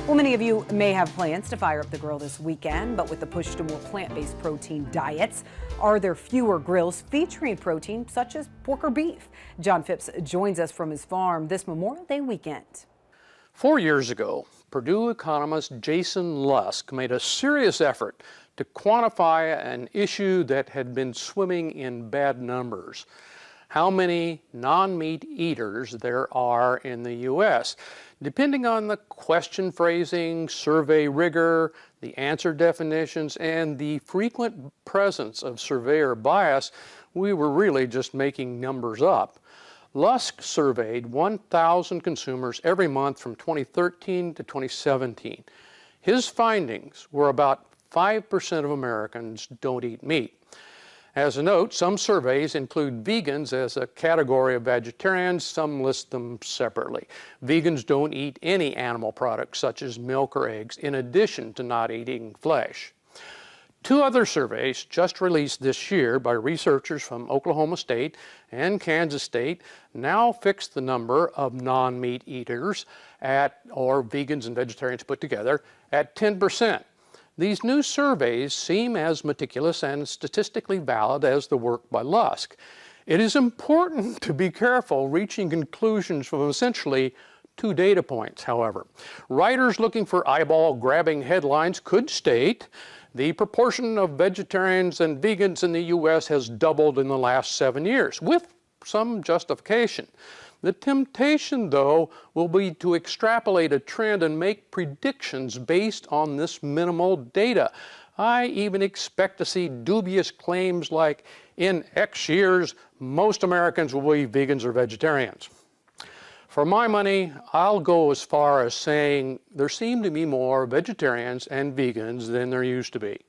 Well, many of you may have plans to fire up the grill this weekend, but with the push to more plant-based protein diets, are there fewer grills featuring protein such as pork or beef? John Phipps joins us from his farm this Memorial Day weekend. 4 years ago, Purdue economist Jason Lusk made a serious effort to quantify an issue that had been swimming in bad numbers: how many non-meat eaters there are in the U.S. Depending on the question phrasing, survey rigor, the answer definitions, and the frequent presence of surveyor bias, we were really just making numbers up. Lusk surveyed 1,000 consumers every month from 2013 to 2017. His findings were about 5% of Americans don't eat meat. As a note, some surveys include vegans as a category of vegetarians, some list them separately. Vegans don't eat any animal products such as milk or eggs, in addition to not eating flesh. 2 other surveys just released this year by researchers from Oklahoma State and Kansas State now fix the number of non-meat eaters or vegans and vegetarians put together, at 10%. These new surveys seem as meticulous and statistically valid as the work by Lusk. It is important to be careful reaching conclusions from essentially 2 data points, however. Writers looking for eyeball-grabbing headlines could state the proportion of vegetarians and vegans in the U.S. has doubled in the last 7 years, with some justification. The temptation, though, will be to extrapolate a trend and make predictions based on this minimal data. I even expect to see dubious claims like, in X years, most Americans will be vegans or vegetarians. For my money, I'll go as far as saying there seem to be more vegetarians and vegans than there used to be.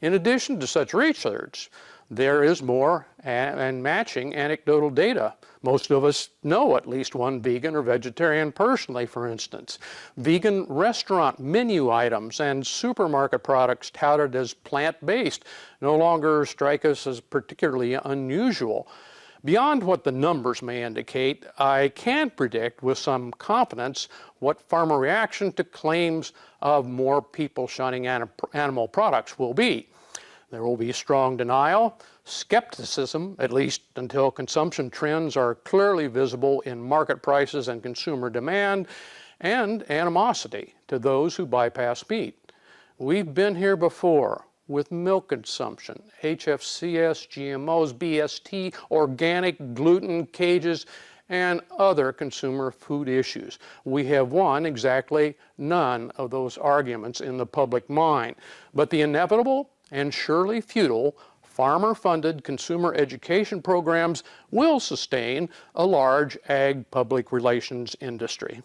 In addition to such research, there is more and matching anecdotal data. Most of us know at least one vegan or vegetarian personally, for instance. Vegan restaurant menu items and supermarket products touted as plant-based no longer strike us as particularly unusual. Beyond what the numbers may indicate, I can predict with some confidence what farmer reaction to claims of more people shunning animal products will be. There will be strong denial, skepticism, at least until consumption trends are clearly visible in market prices and consumer demand, and animosity to those who bypass meat. We've been here before with milk consumption, HFCS, GMOs, BST, organic, gluten, cages, and other consumer food issues. We have won exactly none of those arguments in the public mind, but the inevitable and surely futile farmer-funded consumer education programs will sustain a large ag public relations industry.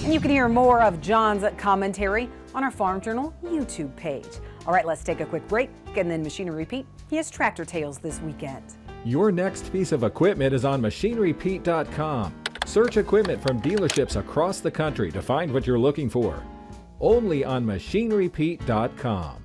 And you can hear more of John's commentary on our Farm Journal YouTube page. All right, let's take a quick break and then Machinery Repeat. He has Tractor Tales this weekend. Your next piece of equipment is on MachineRepeat.com. Search equipment from dealerships across the country to find what you're looking for. Only on MachineRepeat.com.